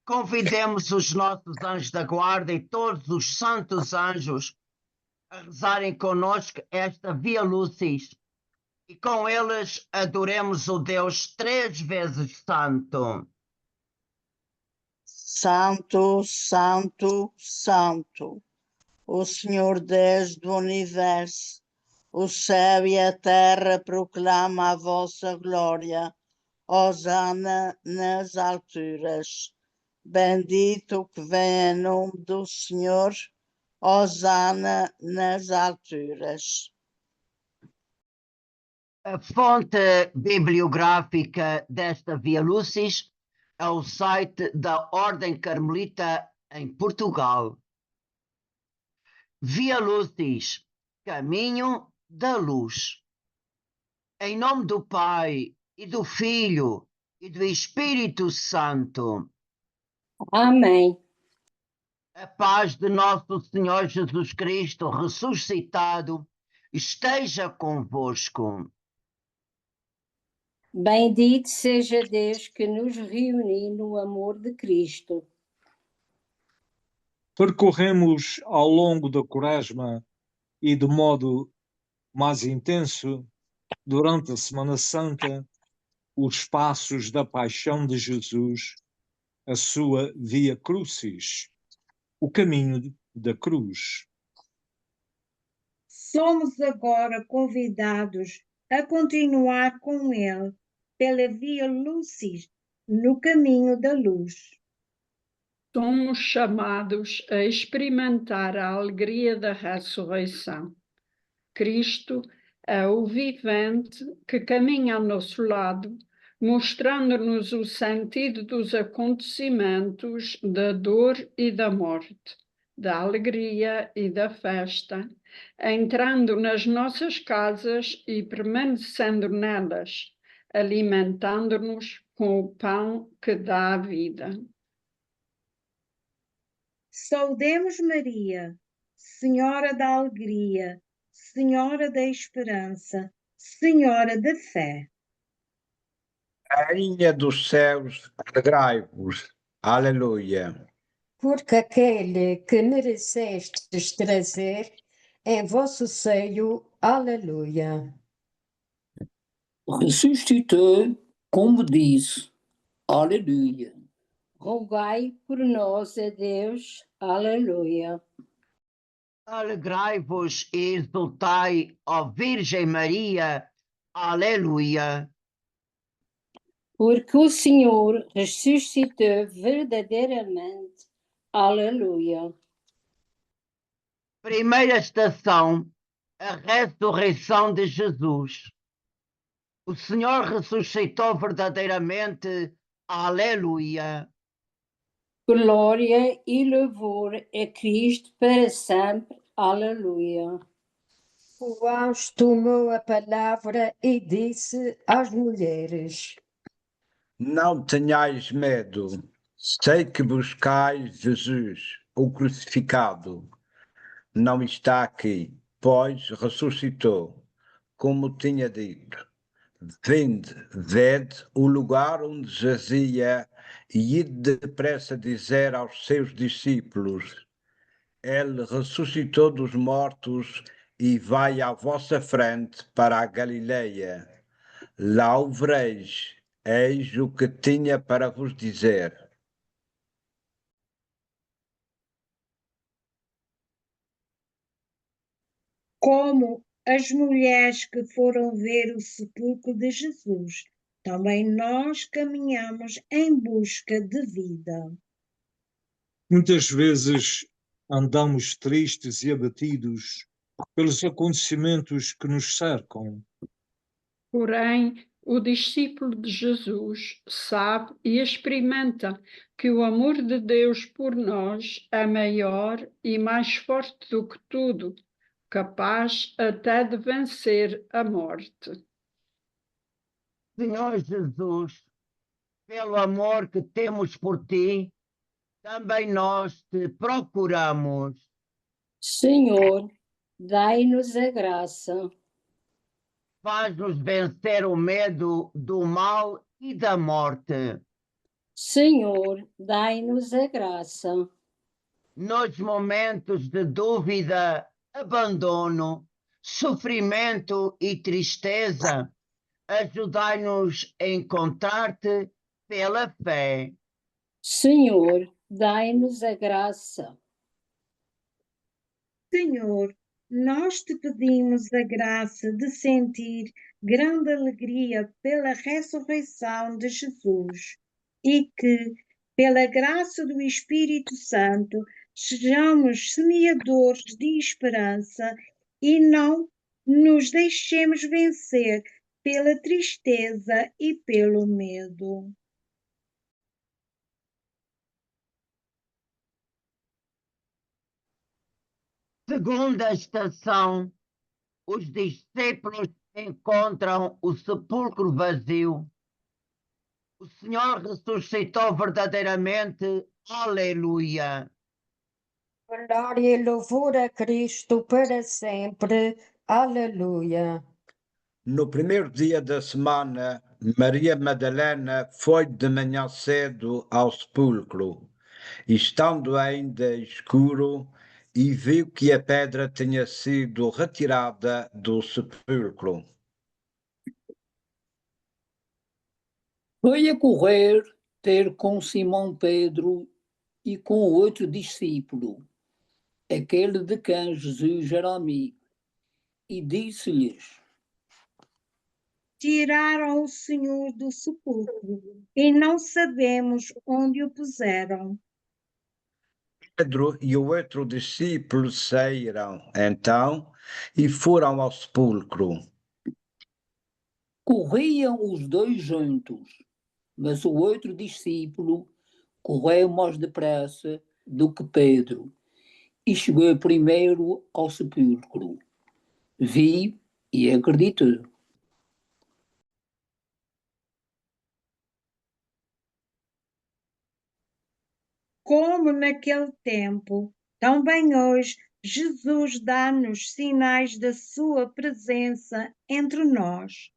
Convidemos os nossos anjos da guarda e todos os santos anjos a rezarem conosco esta Via Lucis e com eles adoremos o Deus 3 vezes santo. Santo, Santo, Santo, o Senhor Deus do Universo, o céu e a terra proclamam a vossa glória. Hosana nas alturas. Bendito que vem em nome do Senhor. Hosana nas alturas. A fonte bibliográfica desta Via Lucis é o site da Ordem Carmelita em Portugal. Via Lucis, caminho da luz. Em nome do Pai, e do Filho, e do Espírito Santo. Amém. A paz de nosso Senhor Jesus Cristo, ressuscitado, esteja convosco. Bendito seja Deus que nos reuniu no amor de Cristo. Percorremos ao longo da Quaresma e de modo mais intenso, durante a Semana Santa, os passos da paixão de Jesus, a sua Via Crucis, o caminho da cruz. Somos agora convidados a continuar com ele pela Via Lucis, no caminho da luz. Somos chamados a experimentar a alegria da ressurreição. Cristo é o vivente que caminha ao nosso lado, mostrando-nos o sentido dos acontecimentos da dor e da morte, da alegria e da festa, entrando nas nossas casas e permanecendo nelas, alimentando-nos com o pão que dá a vida. Saudemos Maria, Senhora da Alegria, Senhora da Esperança, Senhora da Fé. Rainha dos céus, alegrai-vos. Aleluia. Porque aquele que merecestes trazer em vosso seio, aleluia. Ressuscitou, como diz, aleluia. Rogai por nós a Deus, aleluia. Alegrai-vos e exultai, ó Virgem Maria, aleluia. Porque o Senhor ressuscitou verdadeiramente, aleluia. Primeira estação, a ressurreição de Jesus. O Senhor ressuscitou verdadeiramente, aleluia. Glória e louvor a Cristo para sempre, aleluia. O anjo tomou a palavra e disse às mulheres: Não tenhais medo, sei que buscais Jesus, o crucificado. Não está aqui, pois ressuscitou, como tinha dito. Vinde, vede o lugar onde jazia e ide depressa dizer aos seus discípulos: Ele ressuscitou dos mortos e vai à vossa frente para a Galileia. Lá o vereis, eis o que tinha para vos dizer. Como as mulheres que foram ver o sepulcro de Jesus, também nós caminhamos em busca de vida. Muitas vezes andamos tristes e abatidos pelos acontecimentos que nos cercam. Porém, o discípulo de Jesus sabe e experimenta que o amor de Deus por nós é maior e mais forte do que tudo, capaz até de vencer a morte. Senhor Jesus, pelo amor que temos por ti, também nós te procuramos. Senhor, dai-nos a graça. Faz-nos vencer o medo do mal e da morte. Senhor, dai-nos a graça. Nos momentos de dúvida, abandono, sofrimento e tristeza, ajudai-nos a encontrar-te pela fé. Senhor, dai-nos a graça. Senhor, nós te pedimos a graça de sentir grande alegria pela ressurreição de Jesus e que, pela graça do Espírito Santo, sejamos semeadores de esperança e não nos deixemos vencer pela tristeza e pelo medo. Segunda estação, os discípulos encontram o sepulcro vazio. O Senhor ressuscitou verdadeiramente. Aleluia. Glória e louvor a Cristo para sempre. Aleluia. No primeiro dia da semana, Maria Madalena foi de manhã cedo ao sepulcro, estando ainda escuro, e viu que a pedra tinha sido retirada do sepulcro. Foi a correr ter com Simão Pedro e com o outro discípulo, aquele de quem Jesus era amigo, e disse-lhes: Tiraram o Senhor do sepulcro e não sabemos onde o puseram. Pedro e o outro discípulo saíram, então, e foram ao sepulcro. Corriam os dois juntos, mas o outro discípulo correu mais depressa do que Pedro e chegou primeiro ao sepulcro. Viu e acreditou. Como naquele tempo, também hoje, Jesus dá-nos sinais da sua presença entre nós.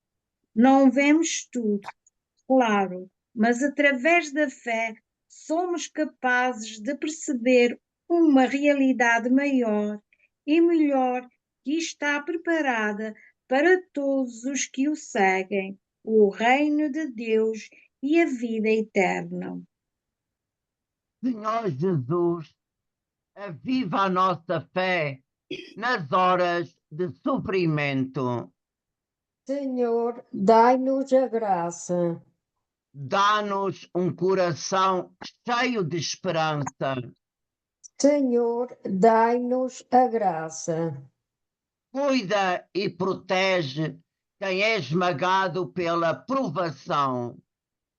Não vemos tudo, claro, mas através da fé somos capazes de perceber uma realidade maior e melhor que está preparada para todos os que o seguem, o reino de Deus e a vida eterna. Senhor Jesus, aviva a nossa fé nas horas de sofrimento. Senhor, dai-nos a graça. Dá-nos um coração cheio de esperança. Senhor, dai-nos a graça. Cuida e protege quem é esmagado pela provação.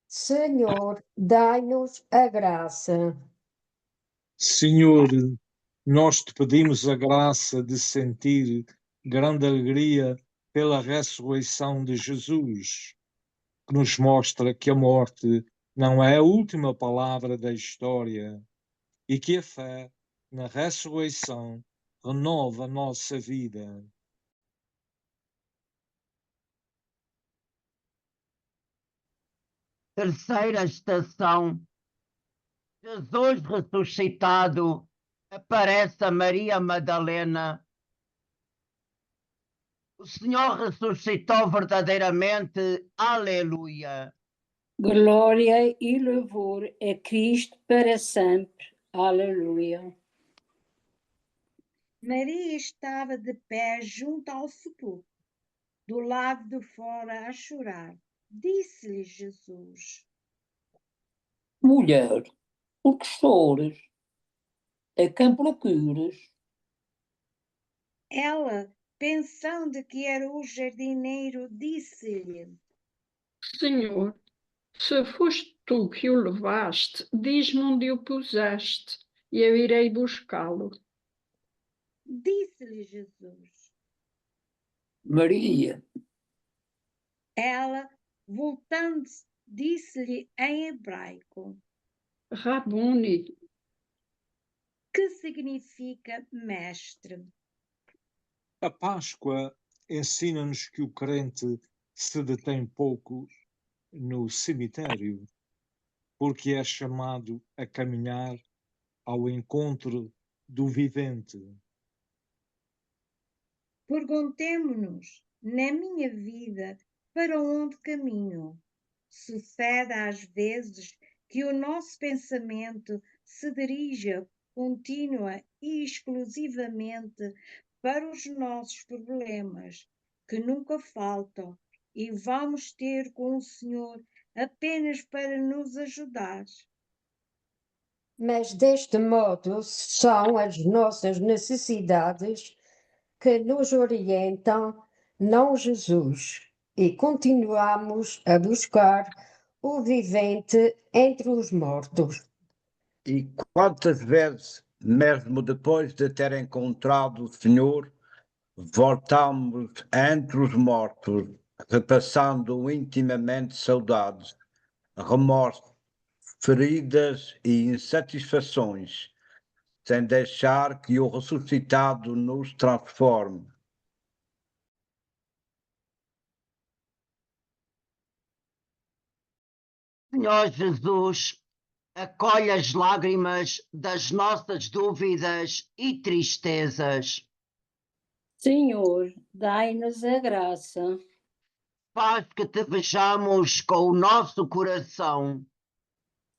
Senhor, dai-nos a graça. Senhor, nós te pedimos a graça de sentir grande alegria pela ressurreição de Jesus, que nos mostra que a morte não é a última palavra da história e que a fé na ressurreição renova a nossa vida. Terceira estação. Jesus ressuscitado aparece a Maria Madalena. O Senhor ressuscitou verdadeiramente. Aleluia. Glória e louvor a Cristo para sempre. Aleluia. Maria estava de pé junto ao sepulcro, do lado de fora a chorar. Disse-lhe Jesus: Mulher, por que choras? A quem procuras? Ela, pensando que era o jardineiro, disse-lhe: Senhor, se foste tu que o levaste, diz-me onde o puseste, e eu irei buscá-lo. Disse-lhe Jesus. Maria. Ela, voltando-se, disse-lhe em hebraico, Rabuni, que significa mestre. A Páscoa ensina-nos que o crente se detém pouco no cemitério. porque é chamado a caminhar ao encontro do vivente. Perguntemo-nos, na minha vida, para onde caminho? Sucede às vezes que o nosso pensamento se dirija contínua e exclusivamente para os nossos problemas, que nunca faltam, e vamos ter com o Senhor apenas para nos ajudar. Mas deste modo são as nossas necessidades que nos orientam, não Jesus, e continuamos a buscar o vivente entre os mortos. E quantas vezes, mesmo depois de ter encontrado o Senhor, voltamos entre os mortos, repassando intimamente saudades, remorsos, feridas e insatisfações, sem deixar que o ressuscitado nos transforme. Senhor Jesus, acolhe as lágrimas das nossas dúvidas e tristezas. Senhor, dai-nos a graça. Faz que te vejamos com o nosso coração.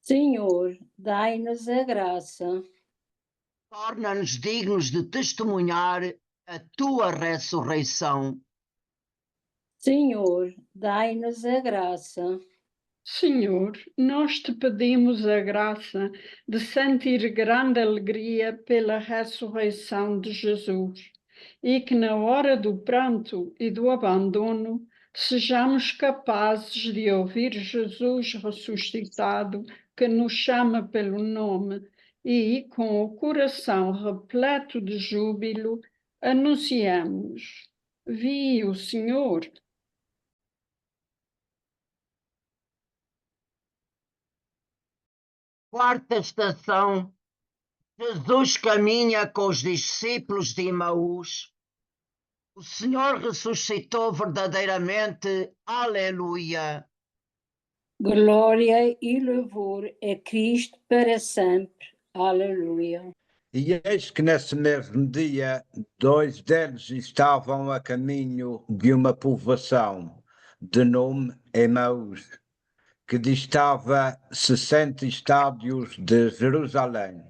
Senhor, dai-nos a graça. Torna-nos dignos de testemunhar a tua ressurreição. Senhor, dai-nos a graça. Senhor, nós te pedimos a graça de sentir grande alegria pela ressurreição de Jesus e que na hora do pranto e do abandono sejamos capazes de ouvir Jesus ressuscitado que nos chama pelo nome e, com o coração repleto de júbilo, anunciamos: Vi o Senhor. Quarta estação. Jesus caminha com os discípulos de Emaús. O Senhor ressuscitou verdadeiramente. Aleluia. Glória e louvor a Cristo para sempre. Aleluia. E eis que nesse mesmo dia, dois deles estavam a caminho de uma povoação, de nome Emaús, que distava 60 estádios de Jerusalém.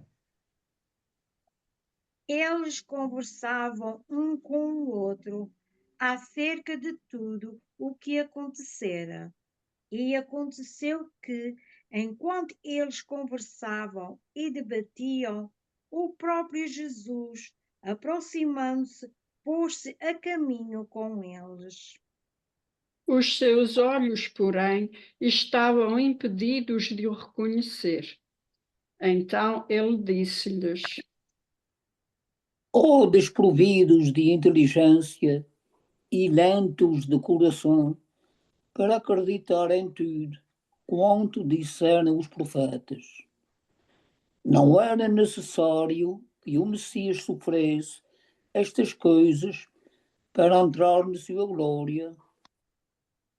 Eles conversavam um com o outro acerca de tudo o que acontecera. E aconteceu que, enquanto eles conversavam e debatiam, o próprio Jesus, aproximando-se, pôs-se a caminho com eles. Os seus olhos, porém, estavam impedidos de o reconhecer. Então ele disse-lhes: Ó desprovidos de inteligência e lentos de coração, para acreditar em tudo quanto disseram os profetas. Não era necessário que o Messias sofresse estas coisas para entrar na sua glória.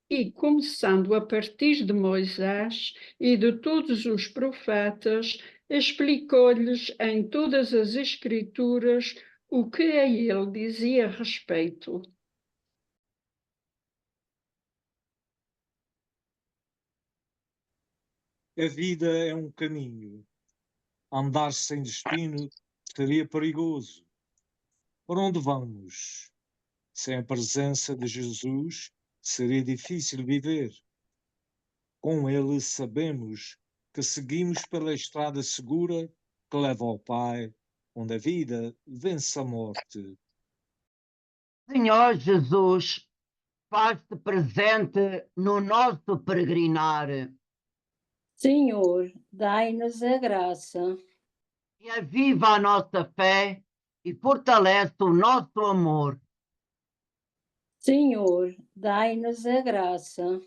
E, começando a partir de Moisés e de todos os profetas, explicou-lhes em todas as Escrituras o que a ele dizia respeito. A vida é um caminho. Andar sem destino seria perigoso. Por onde vamos? Sem a presença de Jesus, seria difícil viver. Com ele, sabemos que seguimos pela estrada segura que leva ao Pai, onde a vida vence a morte. Senhor Jesus, faz-te presente no nosso peregrinar Senhor, dai-nos a graça. e aviva a nossa fé e fortalece o nosso amor. Senhor, dai-nos a graça.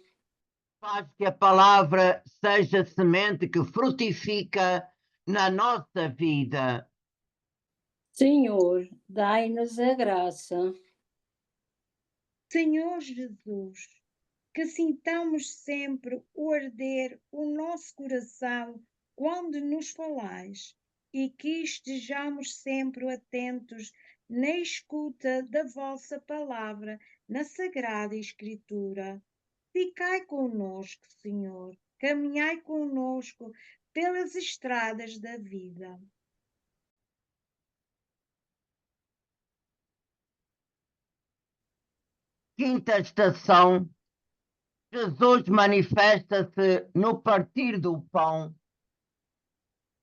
Faz que a palavra seja semente que frutifica na nossa vida. Senhor, dai-nos a graça. Senhor Jesus, que sintamos sempre o arder o nosso coração quando nos falais, e que estejamos sempre atentos na escuta da vossa palavra na Sagrada Escritura. Ficai conosco, Senhor, caminhai conosco pelas estradas da vida. Quinta estação. Jesus manifesta-se no partir do pão.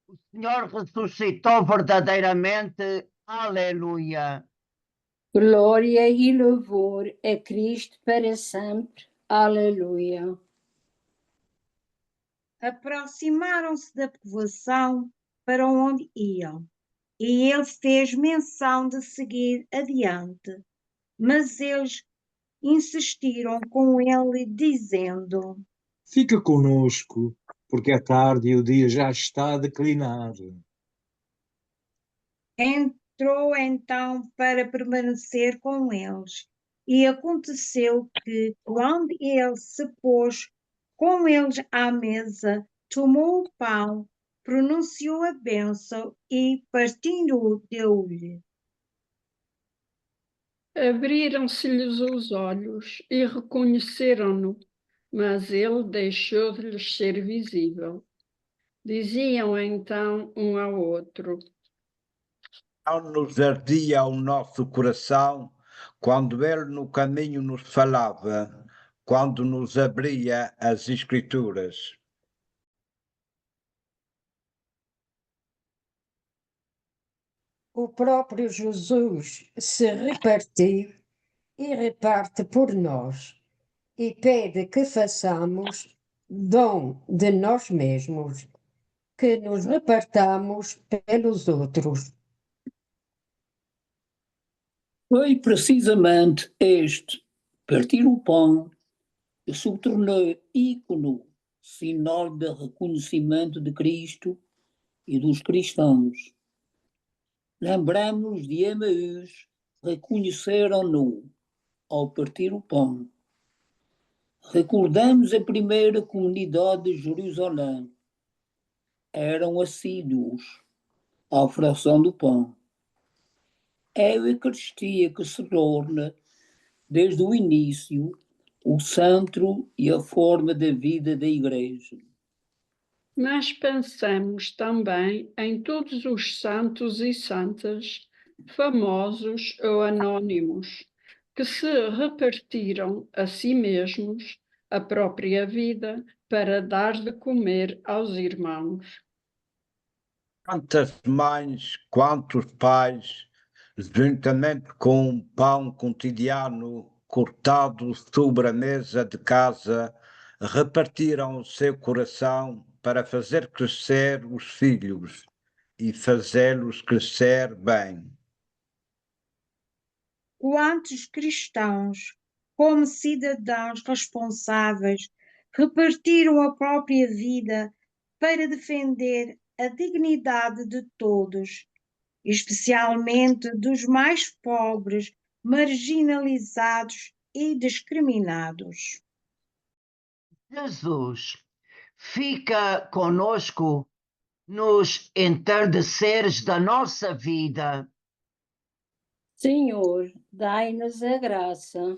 O Senhor ressuscitou verdadeiramente. Aleluia. Glória e louvor a Cristo para sempre. Aleluia. Aproximaram-se da povoação para onde iam, e ele fez menção de seguir adiante. Mas eles insistiram com ele, dizendo: Fica conosco, porque é tarde e o dia já está a declinar. Entrou então para permanecer com eles. E aconteceu que, quando ele se pôs com eles à mesa, tomou o pão, pronunciou a bênção e, partindo-o, deu-lhe. Abriram-se-lhes os olhos e reconheceram-no, mas ele deixou de lhes ser visível. Diziam então um ao outro: Não nos ardia o nosso coração quando ele no caminho nos falava, quando nos abria as Escrituras. O próprio Jesus se repartiu e reparte por nós, e pede que façamos dom de nós mesmos, que nos repartamos pelos outros. Foi precisamente este partir o pão que se tornou ícone, sinal de reconhecimento de Cristo e dos cristãos. Lembramos de Emaús, reconheceram-no ao partir o pão. Recordamos a primeira comunidade de Jerusalém. Eram assíduos à fração do pão. É a Eucaristia que se torna, desde o início, o centro e a forma da vida da Igreja. Mas pensamos também em todos os santos e santas, famosos ou anónimos, que se repartiram a si mesmos a própria vida para dar de comer aos irmãos. Quantas mães, quantos pais, juntamente com um pão cotidiano cortado sobre a mesa de casa, repartiram o seu coração para fazer crescer os filhos e fazê-los crescer bem. Quantos cristãos, como cidadãos responsáveis, repartiram a própria vida para defender a dignidade de todos, especialmente dos mais pobres, marginalizados e discriminados. Jesus, fica conosco nos entardeceres da nossa vida. Senhor, dai-nos a graça.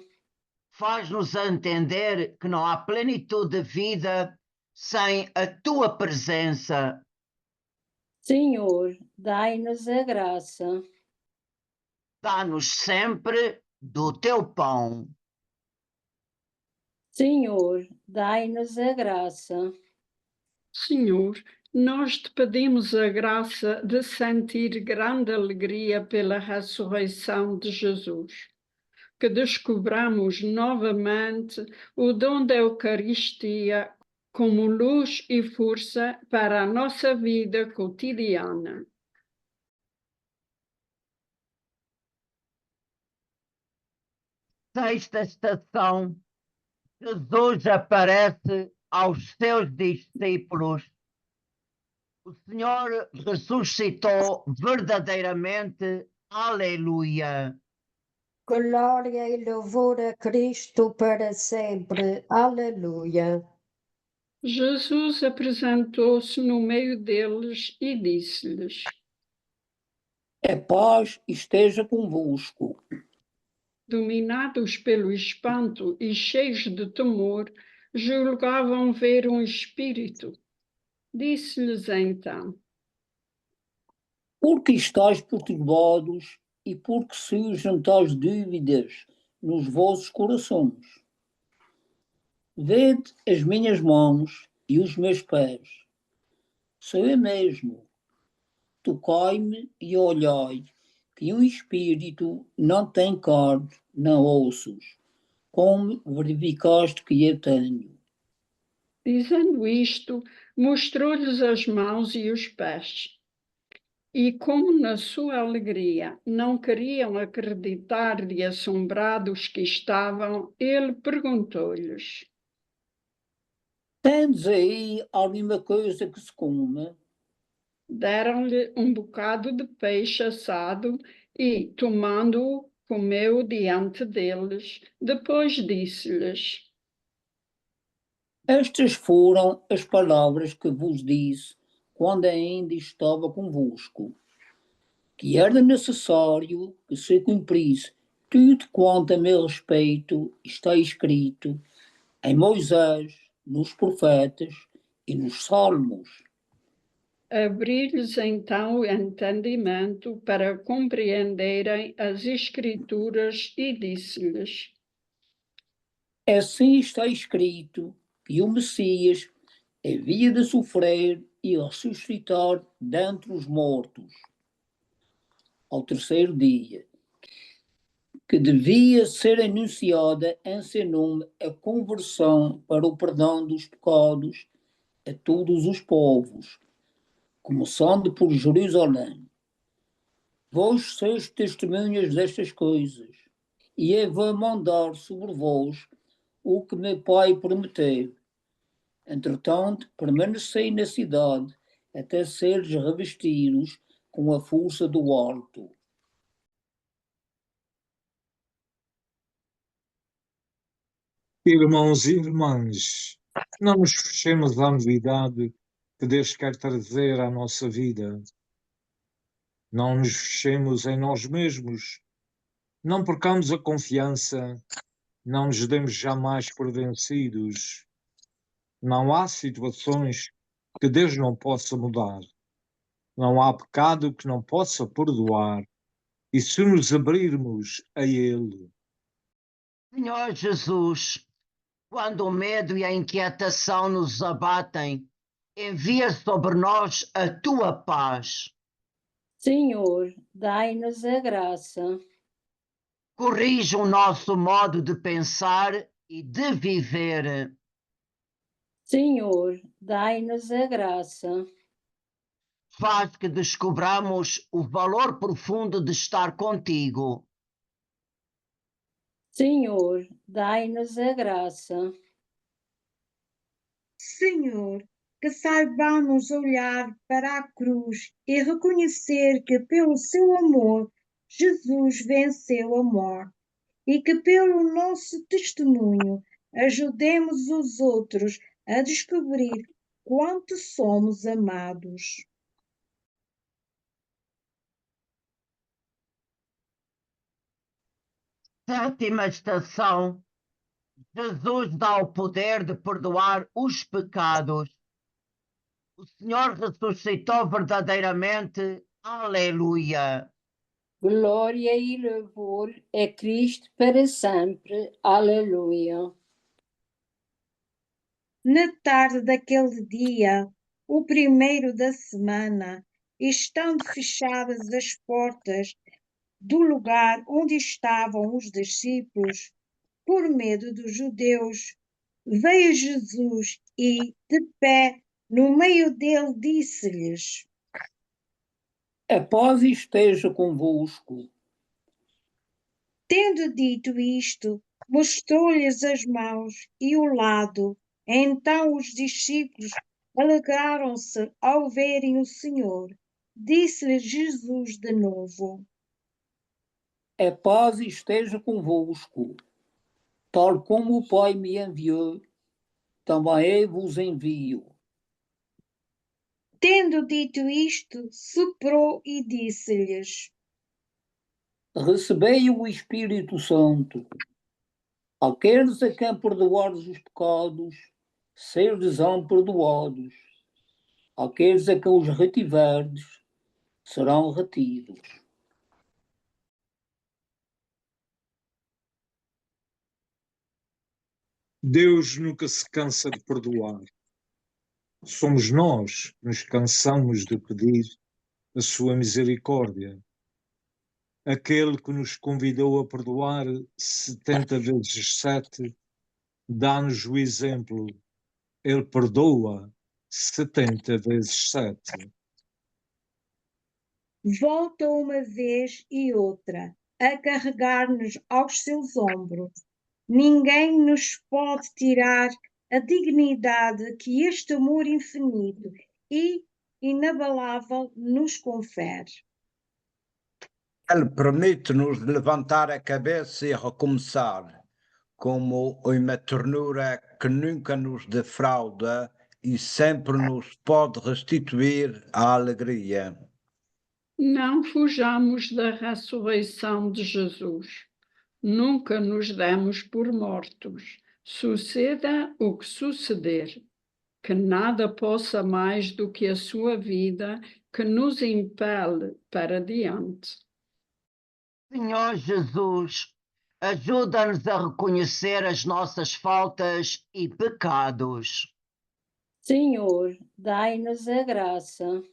Faz-nos entender que não há plenitude de vida sem a tua presença. Senhor, dai-nos a graça. Dá-nos sempre do teu pão. Senhor, dai-nos a graça. Senhor, nós te pedimos a graça de sentir grande alegria pela ressurreição de Jesus, que descobramos novamente o dom da Eucaristia como luz e força para a nossa vida cotidiana. Sexta estação. Jesus aparece aos seus discípulos. O Senhor ressuscitou verdadeiramente. Aleluia. Glória e louvor a Cristo para sempre. Aleluia. Jesus apresentou-se no meio deles e disse-lhes: A paz esteja convosco. Dominados pelo espanto e cheios de temor, julgavam ver um espírito. Disse-lhes então: Por que estáis perturbados e por que surgem tais dúvidas nos vossos corações? Vede as minhas mãos e os meus pés. Sou eu mesmo. Tocai-me e olhai, que um espírito não tem carne, nem ossos, como verificaste que eu tenho. Dizendo isto, mostrou-lhes as mãos e os pés. E como na sua alegria não queriam acreditar de assombrados que estavam, ele perguntou-lhes: Tendes aí alguma coisa que se come? Deram-lhe um bocado de peixe assado e, tomando-o, comeu diante deles. Depois disse-lhes: Estas foram as palavras que vos disse quando ainda estava convosco, que era necessário que se cumprisse tudo quanto a meu respeito está escrito em Moisés, nos profetas e nos salmos. Abri-lhes então o entendimento para compreenderem as Escrituras e disse-lhes: Assim está escrito que o Messias havia de sofrer e ressuscitar dentre os mortos ao terceiro dia, que devia ser anunciada em seu nome a conversão para o perdão dos pecados a todos os povos, começando por Jerusalém. Vós sois testemunhas destas coisas, e eu vou mandar sobre vós o que meu Pai prometeu. Entretanto, permanecei na cidade até seres revestidos com a força do alto. Irmãos e irmãs, não nos fechemos à novidade que Deus quer trazer à nossa vida. Não nos fechemos em nós mesmos. Não percamos a confiança. Não nos demos jamais por vencidos. Não há situações que Deus não possa mudar. Não há pecado que não possa perdoar. E se nos abrirmos a Ele, Senhor Jesus, quando o medo e a inquietação nos abatem, envia sobre nós a tua paz. Senhor, dai-nos a graça. Corrige o nosso modo de pensar e de viver. Senhor, dai-nos a graça. Faz que descobramos o valor profundo de estar contigo. Senhor, dai-nos a graça. Senhor, que saibamos olhar para a cruz e reconhecer que, pelo seu amor, Jesus venceu a morte e que, pelo nosso testemunho, ajudemos os outros a descobrir quanto somos amados. Sétima estação. Jesus dá o poder de perdoar os pecados. O Senhor ressuscitou verdadeiramente. Aleluia. Glória e louvor a Cristo para sempre. Aleluia. Na tarde daquele dia, o primeiro da semana, estando fechadas as portas do lugar onde estavam os discípulos, por medo dos judeus, veio Jesus e, de pé no meio dele, disse-lhes: A paz esteja convosco. Tendo dito isto, mostrou-lhes as mãos e o lado. Então os discípulos alegraram-se ao verem o Senhor. Disse-lhes Jesus de novo: A paz esteja convosco. Tal como o Pai me enviou, também eu vos envio. Tendo dito isto, soprou e disse-lhes: Recebei o Espírito Santo. Aqueles a quem perdoares os pecados, ser-lhes-ão perdoados. Aqueles a quem os retiverdes, serão retidos. Deus nunca se cansa de perdoar. Somos nós que nos cansamos de pedir a sua misericórdia. Aquele que nos convidou a perdoar 70 vezes 7, dá-nos o exemplo. Ele perdoa 70 vezes 7. Volta uma vez e outra a carregar-nos aos seus ombros. Ninguém nos pode tirar a dignidade que este amor infinito e inabalável nos confere. Ele permite-nos levantar a cabeça e recomeçar, como uma ternura que nunca nos defrauda e sempre nos pode restituir a alegria. Não fujamos da ressurreição de Jesus. Nunca nos demos por mortos. Suceda o que suceder, que nada possa mais do que a sua vida que nos impele para diante. Senhor Jesus, ajuda-nos a reconhecer as nossas faltas e pecados. Senhor, dai-nos a graça.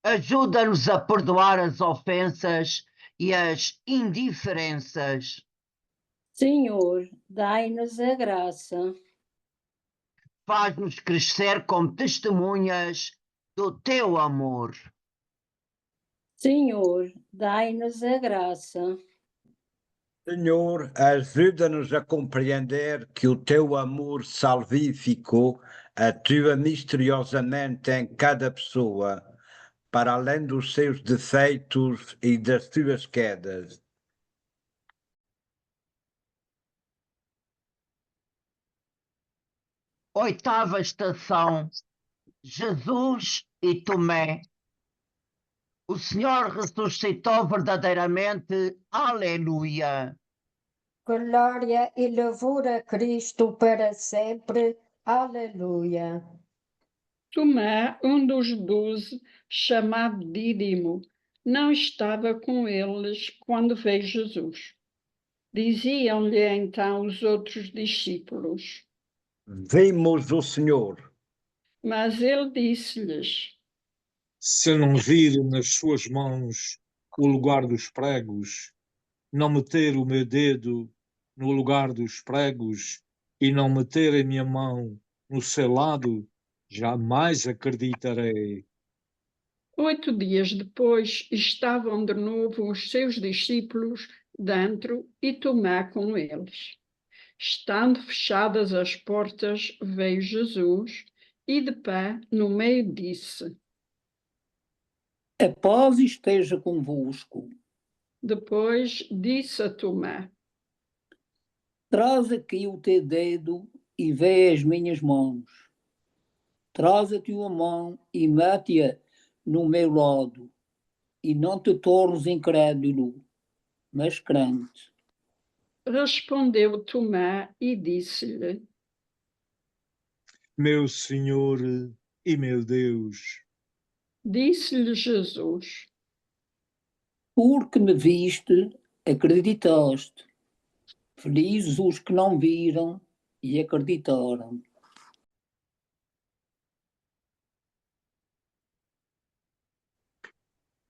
Ajuda-nos a perdoar as ofensas e as indiferenças. Senhor, dai-nos a graça. Faz-nos crescer como testemunhas do teu amor. Senhor, dai-nos a graça. Senhor, ajuda-nos a compreender que o teu amor salvífico atua misteriosamente em cada pessoa, para além dos seus defeitos e das suas quedas. Oitava estação. Jesus e Tomé. O Senhor ressuscitou verdadeiramente. Aleluia. Glória e louvor a Cristo para sempre. Aleluia. Tomé, um dos 12, chamado Dídimo, não estava com eles quando veio Jesus. Diziam-lhe então os outros discípulos. Vimos o Senhor. Mas ele disse-lhes: Se não vir nas suas mãos o lugar dos pregos, não meter o meu dedo no lugar dos pregos e não meter a minha mão no seu lado, jamais acreditarei. 8 dias depois, estavam de novo os seus discípulos dentro e Tomé com eles. Estando fechadas as portas, veio Jesus e de pé no meio disse: A paz esteja convosco. Depois disse a Tomé: Traz aqui o teu dedo e vê as minhas mãos. Traz a tua mão e mete-a no meu lado, e não te tornes incrédulo, mas crente. Respondeu Tomé e disse-lhe: Meu Senhor e meu Deus. Disse-lhe Jesus: Porque me viste, acreditaste. Felizes os que não viram e acreditaram.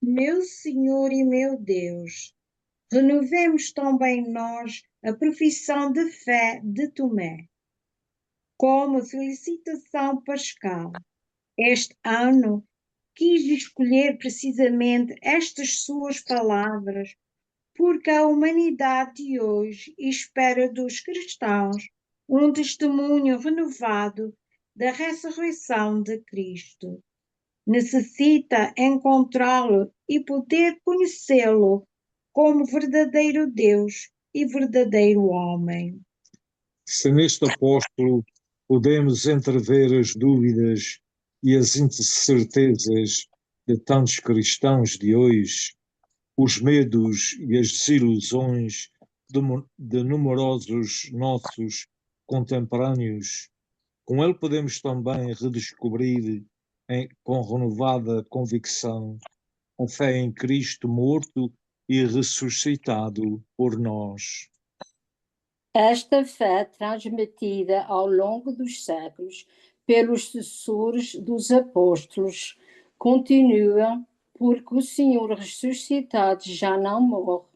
Meu Senhor e meu Deus, renovemos também nós a profissão de fé de Tomé, como felicitação pascal. Este ano quis escolher precisamente estas suas palavras, porque a humanidade de hoje espera dos cristãos um testemunho renovado da ressurreição de Cristo. Necessita encontrá-lo e poder conhecê-lo como verdadeiro Deus e verdadeiro homem. Se neste apóstolo podemos entrever as dúvidas e as incertezas de tantos cristãos de hoje, os medos e as desilusões de numerosos nossos contemporâneos, com ele podemos também redescobrir, com renovada convicção, a fé em Cristo morto e ressuscitado por nós. Esta fé, transmitida ao longo dos séculos pelos sucessores dos apóstolos, continua porque o Senhor ressuscitado já não morre.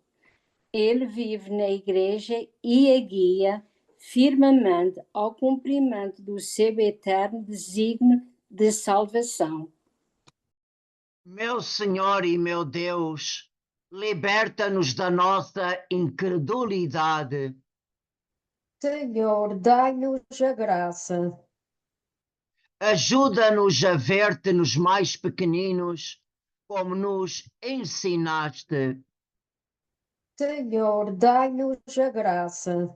Ele vive na Igreja e a guia firmemente ao cumprimento do seu eterno desígnio de salvação. Meu Senhor e meu Deus, liberta-nos da nossa incredulidade. Senhor, dai-nos a graça. Ajuda-nos a ver-te nos mais pequeninos, como nos ensinaste. Senhor, dai-nos a graça.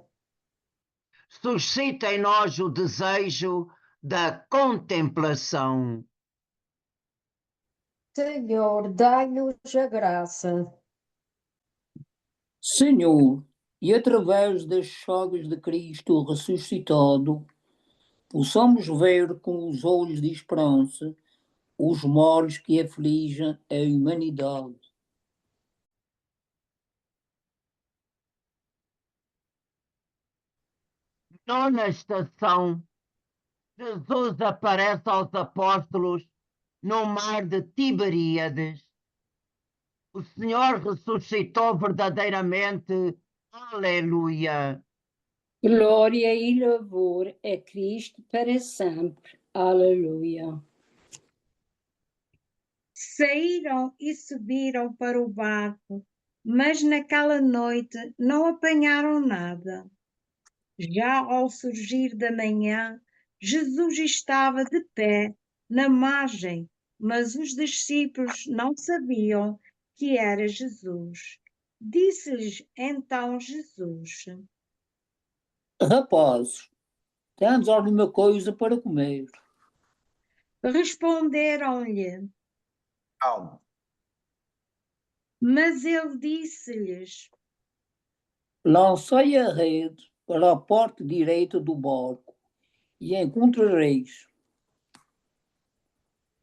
Suscita em nós o desejo da contemplação. Senhor, dai-nos a graça. Senhor, e através das chagas de Cristo ressuscitado, possamos ver com os olhos de esperança os males que afligem a humanidade. Nona estação, Jesus aparece aos apóstolos no mar de Tiberíades. O Senhor ressuscitou verdadeiramente. Aleluia! Glória e louvor a Cristo para sempre. Aleluia. Saíram e subiram para o barco, mas naquela noite não apanharam nada. Já ao surgir da manhã, Jesus estava de pé na margem, mas os discípulos não sabiam que era Jesus. Disse-lhes então Jesus: Rapazes, tendes alguma coisa para comer? Responderam-lhe, Não. mas ele disse-lhes: Lancei a rede para a parte direita do barco e encontrareis.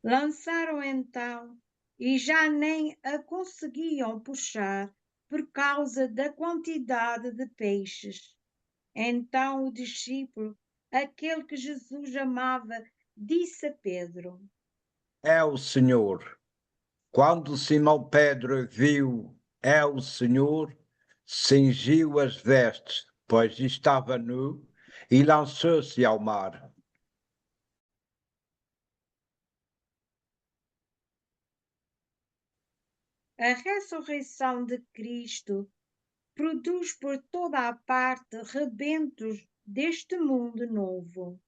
Lançaram então e já nem a conseguiam puxar por causa da quantidade de peixes. Então o discípulo, aquele que Jesus amava, disse a Pedro: É o Senhor. Quando Simão Pedro viu é o Senhor, cingiu as vestes, pois estava nu, e lançou-se ao mar. A ressurreição de Cristo produz por toda a parte rebentos deste mundo novo.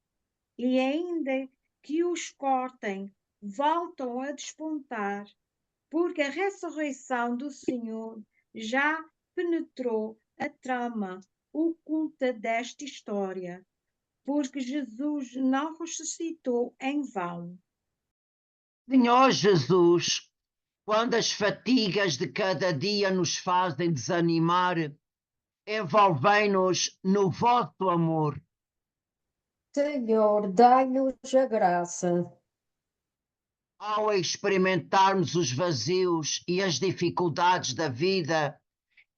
E ainda que os cortem, voltam a despontar, porque a ressurreição do Senhor já penetrou a trama oculta desta história, porque Jesus não ressuscitou em vão. Senhor Jesus, quando as fatigas de cada dia nos fazem desanimar, envolvei-nos no vosso amor. Senhor, dai-nos a graça. Ao experimentarmos os vazios e as dificuldades da vida,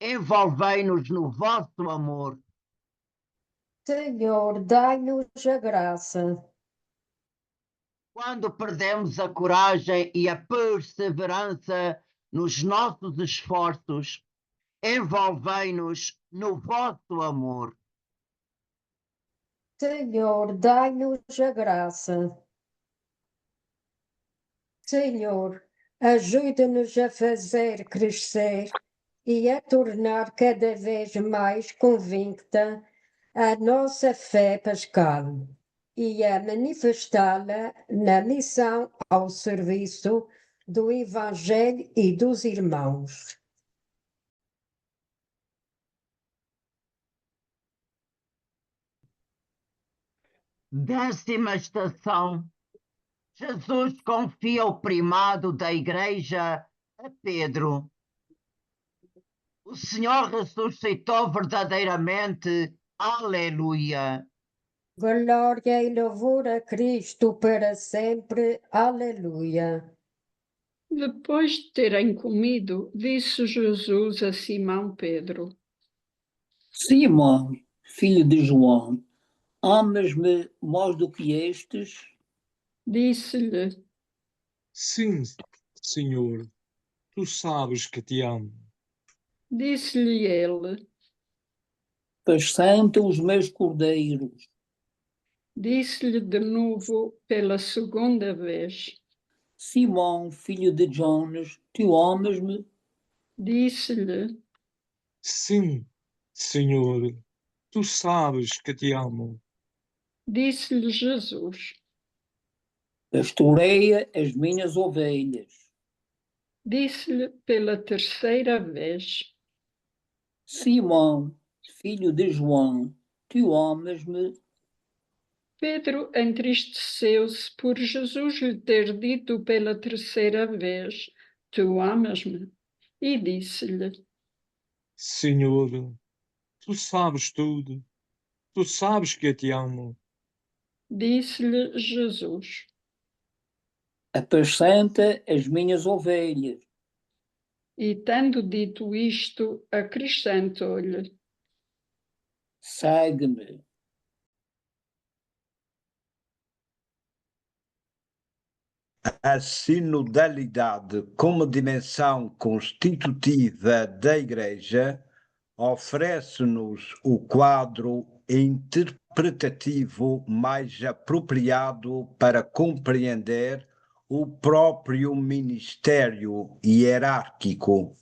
envolvei-nos no vosso amor. Senhor, dai-nos a graça. Quando perdemos a coragem e a perseverança nos nossos esforços, envolvei-nos no vosso amor. Senhor, dai-nos a graça. Senhor, ajuda-nos a fazer crescer e a tornar cada vez mais convicta a nossa fé pascal e a manifestá-la na missão ao serviço do Evangelho e dos irmãos. 10ª estação. Jesus confia o primado da igreja a Pedro. O Senhor ressuscitou verdadeiramente. Aleluia. Glória e louvor a Cristo para sempre. Aleluia. Depois de terem comido, disse Jesus a Simão Pedro: Simão, filho de João, amas-me mais do que estes? Disse-lhe: Sim, Senhor, tu sabes que te amo. Disse-lhe ele: Apacenta os meus cordeiros. Disse-lhe de novo pela segunda vez: Simão, filho de Jonas, tu amas-me? Disse-lhe: Sim, Senhor, tu sabes que te amo. Disse-lhe Jesus: Pastoreia as minhas ovelhas. Disse-lhe pela terceira vez: Simão, filho de João, tu amas-me? Pedro entristeceu-se por Jesus lhe ter dito pela terceira vez: Tu amas-me? E disse-lhe: Senhor, tu sabes tudo. Tu sabes que eu te amo. Disse-lhe Jesus: Apacenta as minhas ovelhas. E tendo dito isto, acrescentou-lhe: Segue-me. A sinodalidade, como dimensão constitutiva da Igreja, oferece-nos o quadro interpretativo mais apropriado para compreender o próprio ministério hierárquico.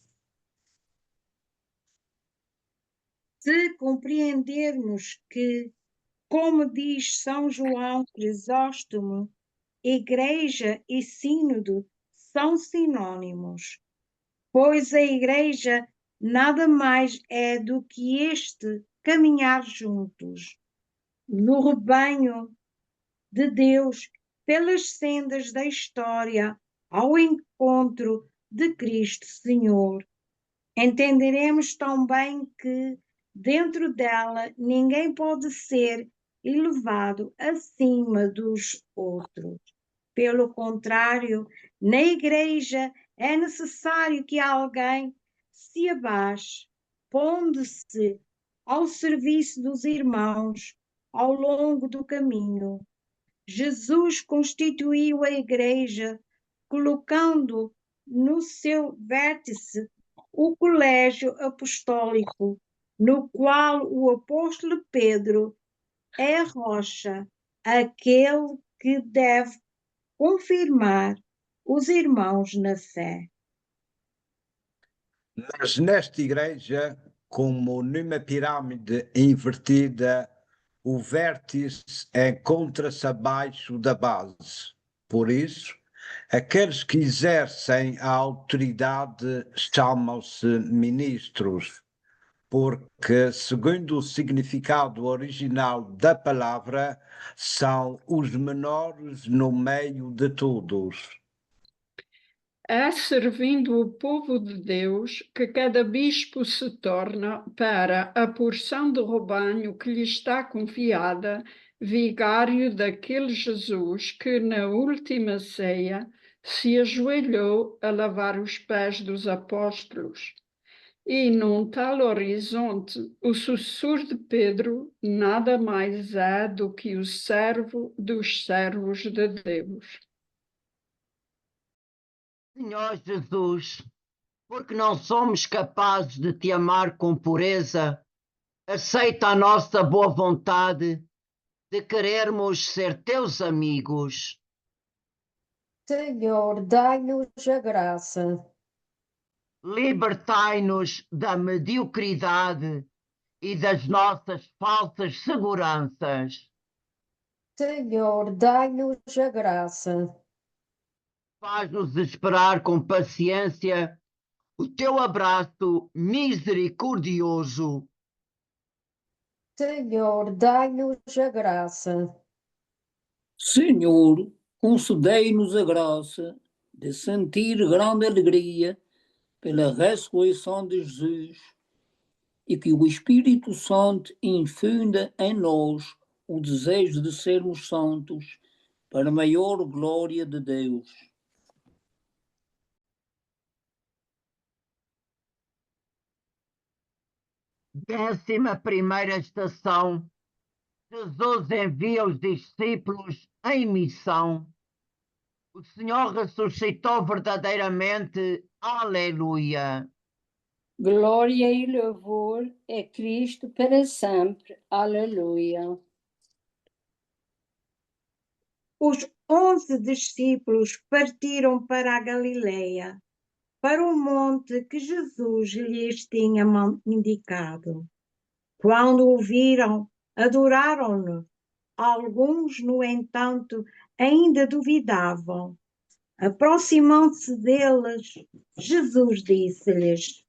Se compreendermos que, como diz São João Crisóstomo, Igreja e Sínodo são sinônimos, pois a Igreja nada mais é do que este caminhar juntos, no rebanho de Deus, pelas sendas da história, ao encontro de Cristo Senhor. Entenderemos também que, dentro dela, ninguém pode ser elevado acima dos outros. Pelo contrário, na Igreja é necessário que alguém se abaixe, pondo-se ao serviço dos irmãos ao longo do caminho. Jesus constituiu a Igreja, colocando no seu vértice o colégio apostólico, no qual o apóstolo Pedro é a rocha, aquele que deve confirmar os irmãos na fé. Mas nesta igreja, como numa pirâmide invertida, o vértice encontra-se abaixo da base. Por isso, aqueles que exercem a autoridade chamam-se ministros, porque, segundo o significado original da palavra, são os menores no meio de todos. É servindo o povo de Deus que cada bispo se torna, para a porção do rebanho que lhe está confiada, vigário daquele Jesus que, na última ceia, se ajoelhou a lavar os pés dos apóstolos. E, num tal horizonte, o sucessor de Pedro nada mais é do que o servo dos servos de Deus. Senhor Jesus, porque não somos capazes de te amar com pureza, aceita a nossa boa vontade de querermos ser teus amigos. Senhor, dai-nos a graça. Libertai-nos da mediocridade e das nossas falsas seguranças. Senhor, dai-nos a graça. Faz-nos esperar com paciência o teu abraço misericordioso. Senhor, dai-nos a graça. Senhor, concedei-nos a graça de sentir grande alegria pela ressurreição de Jesus e que o Espírito Santo infunda em nós o desejo de sermos santos para a maior glória de Deus. Décima primeira estação. Jesus envia os discípulos em missão. O Senhor ressuscitou verdadeiramente. Aleluia. Glória e louvor a Cristo para sempre. Aleluia. Os 11 discípulos partiram para a Galileia, para o monte que Jesus lhes tinha indicado. Quando o viram, adoraram-no. Alguns, no entanto, ainda duvidavam. Aproximando-se deles, Jesus disse-lhes: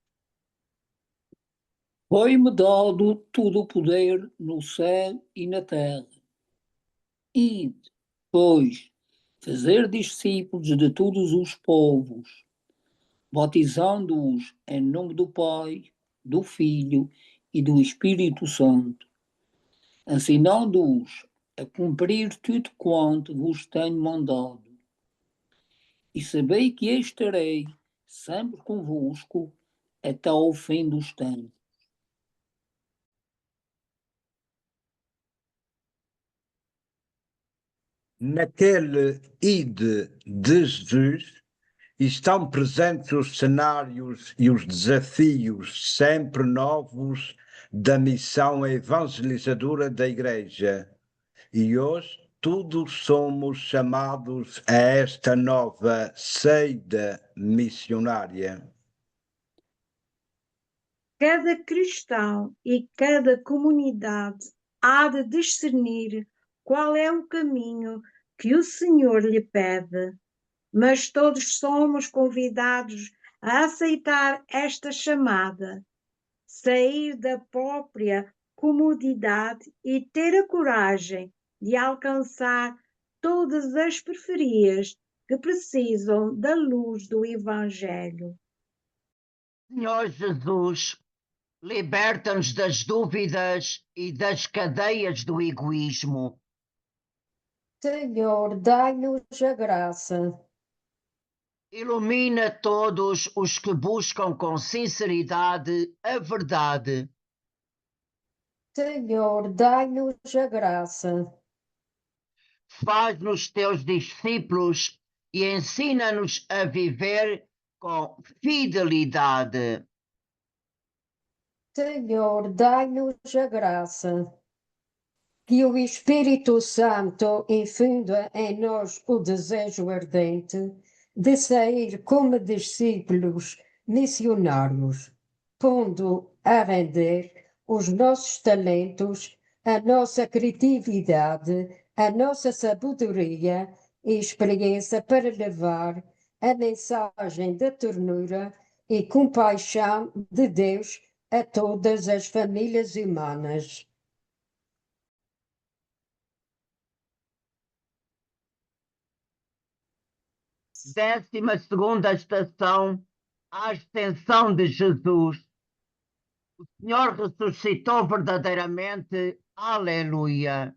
Foi-me dado todo o poder no céu e na terra. Ide, pois, fazer discípulos de todos os povos, batizando-os em nome do Pai, do Filho e do Espírito Santo, ensinando-os a cumprir tudo quanto vos tenho mandado. E sabei que estarei sempre convosco até ao fim dos tempos. Naquele ide de Jesus estão presentes os cenários e os desafios sempre novos da missão evangelizadora da Igreja. E hoje todos somos chamados a esta nova seida missionária. cada cristão e cada comunidade há de discernir qual é o caminho que o Senhor lhe pede, mas todos somos convidados a aceitar esta chamada, sair da própria comodidade e ter a coragem de alcançar todas as periferias que precisam da luz do Evangelho. Senhor Jesus, liberta-nos das dúvidas e das cadeias do egoísmo. Senhor, dai-nos a graça. Ilumina todos os que buscam com sinceridade a verdade. Senhor, dai-nos a graça. Faz-nos teus discípulos e ensina-nos a viver com fidelidade. Senhor, dai-nos a graça. Que o Espírito Santo infunda em nós o desejo ardente de sair como discípulos missionários, pondo a render os nossos talentos, a nossa criatividade, a nossa sabedoria e experiência para levar a mensagem da ternura e compaixão de Deus a todas as famílias humanas. Décima segunda estação, a ascensão de Jesus. O Senhor ressuscitou verdadeiramente. Aleluia.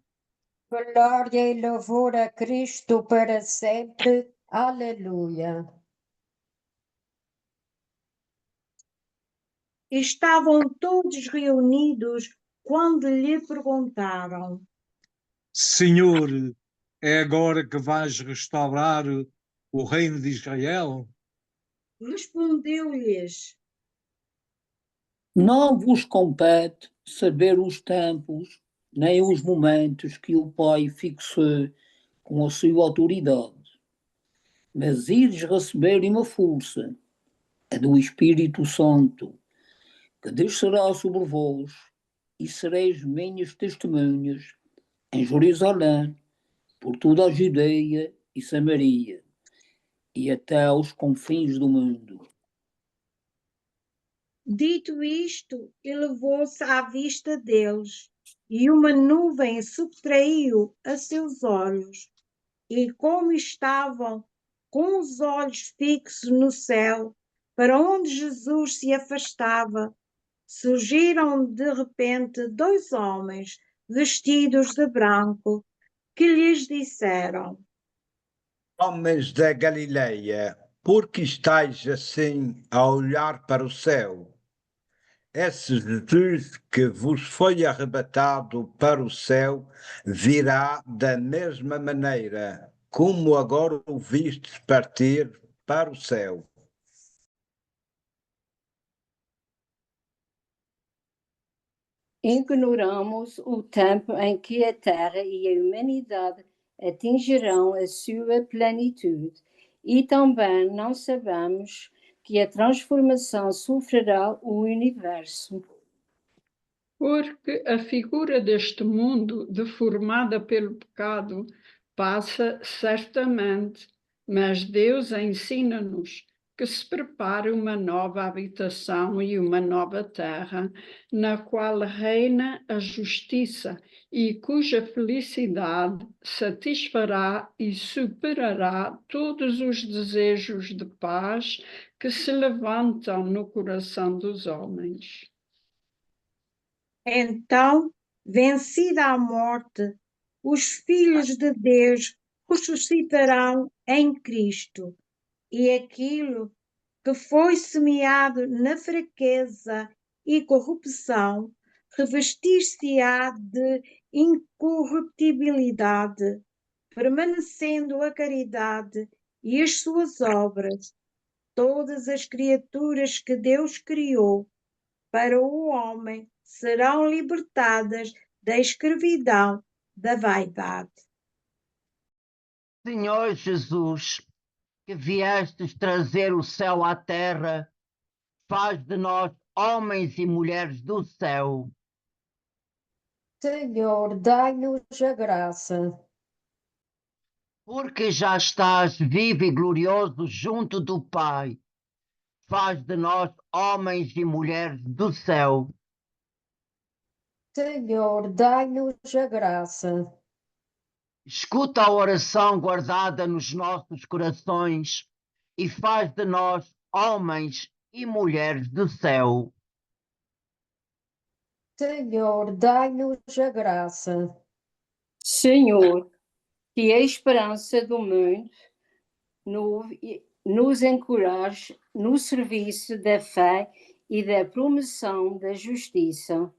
Glória e louvor a Cristo para sempre. Aleluia. Estavam todos reunidos quando lhe perguntaram: Senhor, é agora que vais restaurar o reino de Israel? Respondeu-lhes: Não vos compete saber os tempos, nem os momentos que o Pai fixou com a sua autoridade, mas ides receber uma força, a do Espírito Santo, que descerá sobre vós, e sereis minhas testemunhas em Jerusalém, por toda a Judeia e Samaria, e até aos confins do mundo. Dito isto, elevou-se à vista deles, e uma nuvem subtraiu a seus olhos. E como estavam com os olhos fixos no céu, para onde Jesus se afastava, surgiram de repente 2 homens vestidos de branco, que lhes disseram: Homens da Galileia, por que estáis assim a olhar para o céu? Esse Jesus que vos foi arrebatado para o céu virá da mesma maneira como agora o vistes partir para o céu. Ignoramos o tempo em que a Terra e a humanidade atingirão a sua plenitude, e também não sabemos que a transformação sofrerá o universo. Porque a figura deste mundo, deformada pelo pecado, passa certamente, mas Deus ensina-nos que se prepare uma nova habitação e uma nova terra, na qual reina a justiça e cuja felicidade satisfará e superará todos os desejos de paz que se levantam no coração dos homens. Então, vencida a morte, os filhos de Deus ressuscitarão em Cristo, e aquilo que foi semeado na fraqueza e corrupção revestir-se-á de incorruptibilidade, permanecendo a caridade e as suas obras. Todas as criaturas que Deus criou para o homem serão libertadas da escravidão da vaidade. Senhor Jesus, que viestes trazer o céu à terra, faz de nós homens e mulheres do céu. Senhor, dai-nos a graça. Porque já estás vivo e glorioso junto do Pai, faz de nós homens e mulheres do céu. Senhor, dai-nos a graça. Escuta a oração guardada nos nossos corações e faz de nós homens e mulheres do céu. Senhor, dai-nos a graça. Senhor, que a esperança do mundo nos encoraje no serviço da fé e da promoção da justiça.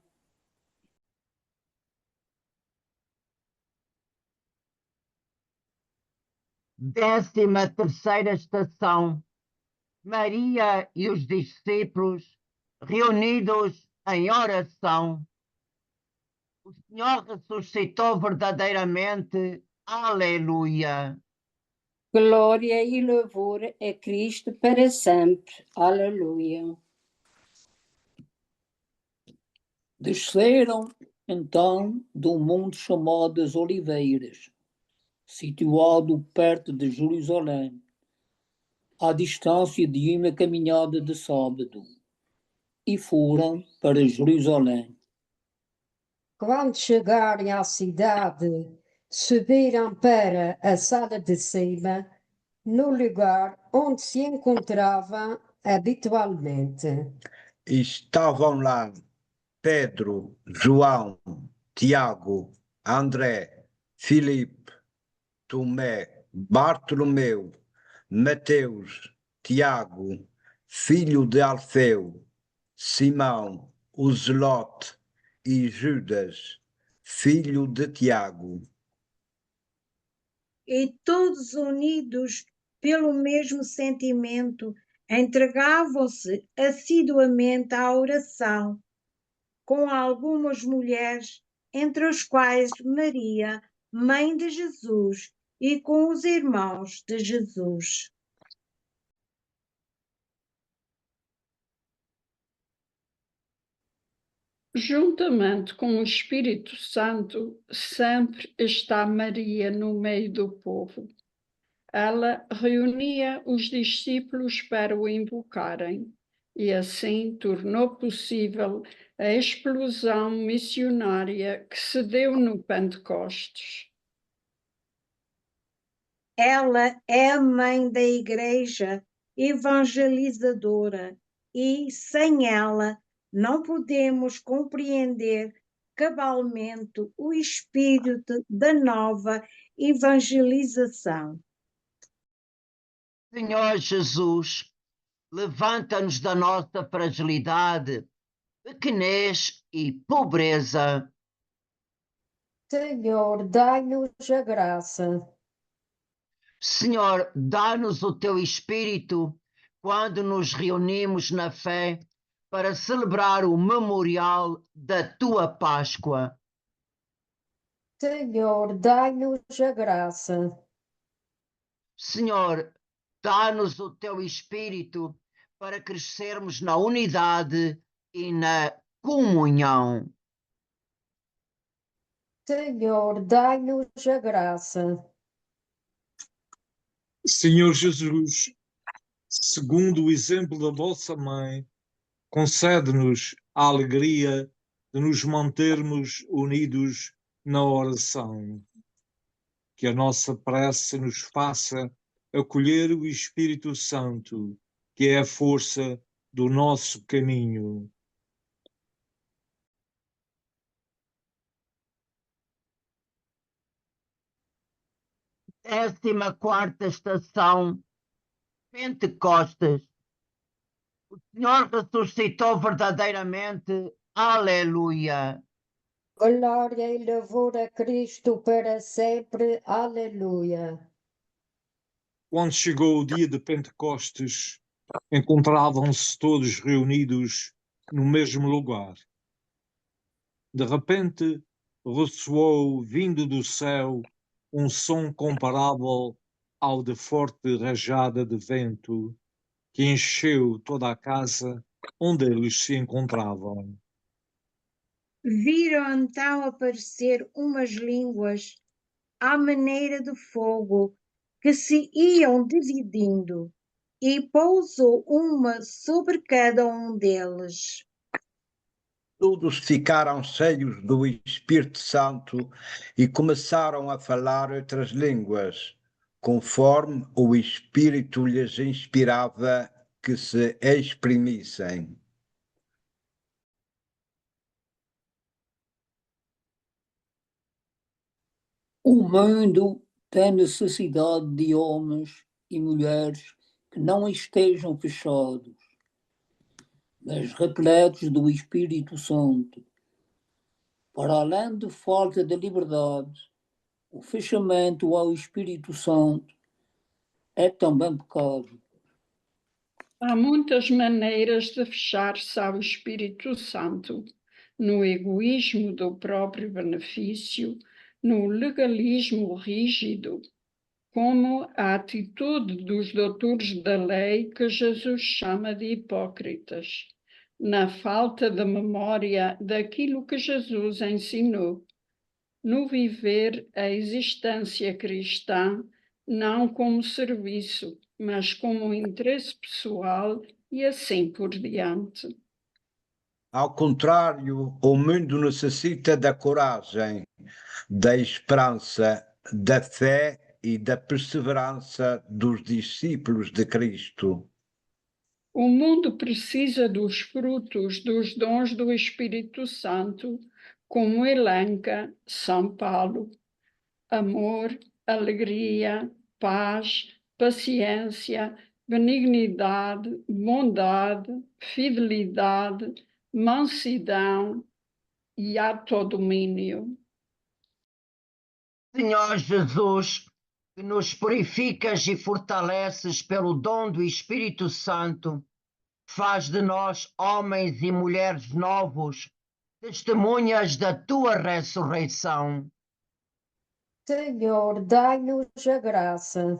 Décima terceira estação. Maria e os discípulos reunidos em oração. O Senhor ressuscitou verdadeiramente. Aleluia. Glória e louvor a Cristo para sempre. Aleluia. Desceram, então, do monte chamado das Oliveiras, situado perto de Jerusalém, à distância de uma caminhada de sábado, e foram para Jerusalém. Quando chegarem à cidade, subiram para a sala de cima, no lugar onde se encontravam habitualmente. Estavam lá Pedro, João, Tiago, André, Filipe, Tomé, Bartolomeu, Mateus, Tiago, filho de Alfeu, Simão, o Zelote e Judas, filho de Tiago. E todos unidos pelo mesmo sentimento, entregavam-se assiduamente à oração, com algumas mulheres, entre as quais Maria, mãe de Jesus, e com os irmãos de Jesus. Juntamente com o Espírito Santo, sempre está Maria no meio do povo. Ela reunia os discípulos para o invocarem e assim tornou possível a explosão missionária que se deu no Pentecostes. Ela é a mãe da Igreja evangelizadora e, sem ela, não podemos compreender cabalmente o espírito da nova evangelização. Senhor Jesus, levanta-nos da nossa fragilidade, pequenez e pobreza. Senhor, dai-nos a graça. Senhor, dá-nos o teu Espírito quando nos reunimos na fé para celebrar o memorial da tua Páscoa. Senhor, dai-nos a graça. Senhor, dá-nos o teu Espírito para crescermos na unidade e na comunhão. Senhor, dai-nos a graça. Senhor Jesus, segundo o exemplo da vossa mãe, concede-nos a alegria de nos mantermos unidos na oração. Que a nossa prece nos faça acolher o Espírito Santo, que é a força do nosso caminho. Décima quarta estação, Pentecostes. O Senhor ressuscitou verdadeiramente. Aleluia. Glória e louvor a Cristo para sempre. Aleluia. Quando chegou o dia de Pentecostes, encontravam-se todos reunidos no mesmo lugar. De repente, ressoou, vindo do céu, um som comparável ao de forte rajada de vento, que encheu toda a casa onde eles se encontravam. Viram então aparecer umas línguas à maneira de fogo, que se iam dividindo, e pousou uma sobre cada um deles. Todos ficaram cheios do Espírito Santo e começaram a falar outras línguas, conforme o Espírito lhes inspirava que se exprimissem. O mundo tem necessidade de homens e mulheres que não estejam fechados, mas repletos do Espírito Santo. Para além de falta de liberdade, o fechamento ao Espírito Santo é também pecado. Há muitas maneiras de fechar-se ao Espírito Santo, no egoísmo do próprio benefício, no legalismo rígido, como a atitude dos doutores da lei que Jesus chama de hipócritas, na falta de memória daquilo que Jesus ensinou, no viver a existência cristã não como serviço, mas como interesse pessoal e assim por diante. Ao contrário, o mundo necessita da coragem, da esperança, da fé e da perseverança dos discípulos de Cristo. O mundo precisa dos frutos dos dons do Espírito Santo, como elenca São Paulo: amor, alegria, paz, paciência, benignidade, bondade, fidelidade, mansidão e autodomínio. Senhor Jesus, que nos purificas e fortaleces pelo dom do Espírito Santo, faz de nós homens e mulheres novos, testemunhas da tua ressurreição. Senhor, dai-nos a graça.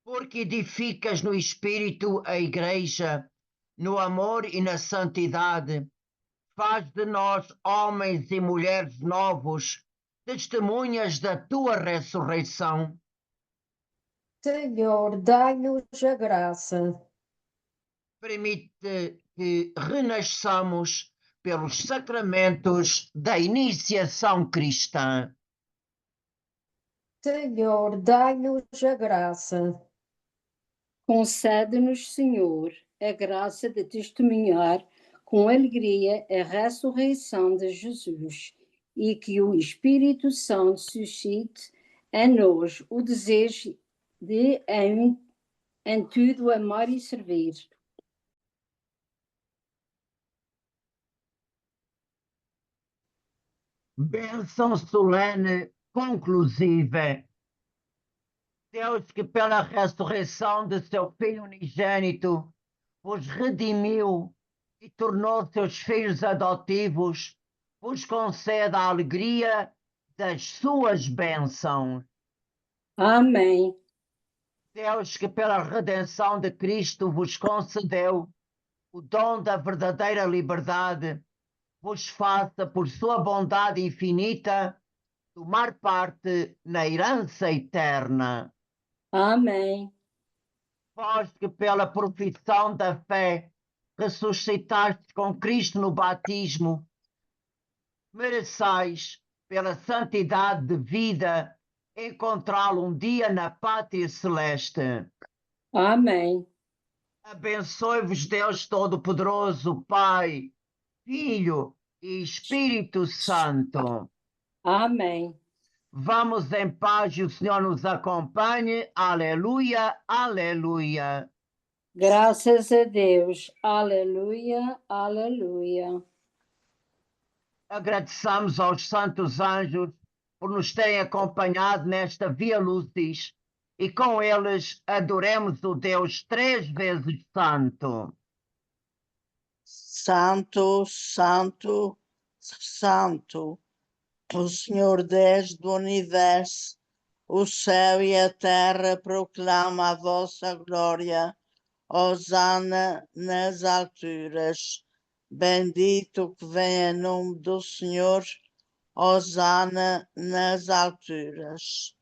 Porque edificas no Espírito a Igreja, no amor e na santidade, faz de nós homens e mulheres novos, testemunhas da tua ressurreição. Senhor, dai-nos a graça. Permite que renasçamos pelos sacramentos da iniciação cristã. Senhor, dai-nos a graça. Concede-nos, Senhor, a graça de testemunhar com alegria a ressurreição de Jesus e que o Espírito Santo suscite em nós o desejo de, em tudo, amar e servir. Bênção solene conclusiva. Deus que pela ressurreição de seu Filho unigênito vos redimiu e tornou seus filhos adotivos, vos concede a alegria das suas bênçãos. Amém. Deus que pela redenção de Cristo vos concedeu o dom da verdadeira liberdade, vos faça, por sua bondade infinita, tomar parte na herança eterna. Amém. Vós que pela profissão da fé ressuscitastes com Cristo no batismo, mereçais, pela santidade de vida, encontrá-lo um dia na pátria celeste. Amém. Abençoe-vos Deus Todo-Poderoso, Pai, Filho e Espírito Santo. Amém. Vamos em paz e o Senhor nos acompanhe. Aleluia, aleluia. Graças a Deus. Aleluia, aleluia. Agradeçamos aos santos anjos por nos terem acompanhado nesta Via Lucis e com eles adoremos o Deus 3 vezes santo. Santo, Santo, Santo, o Senhor Deus do Universo, o céu e a terra proclamam a vossa glória. Hosana nas alturas. Bendito que vem em nome do Senhor. Hosana nas alturas.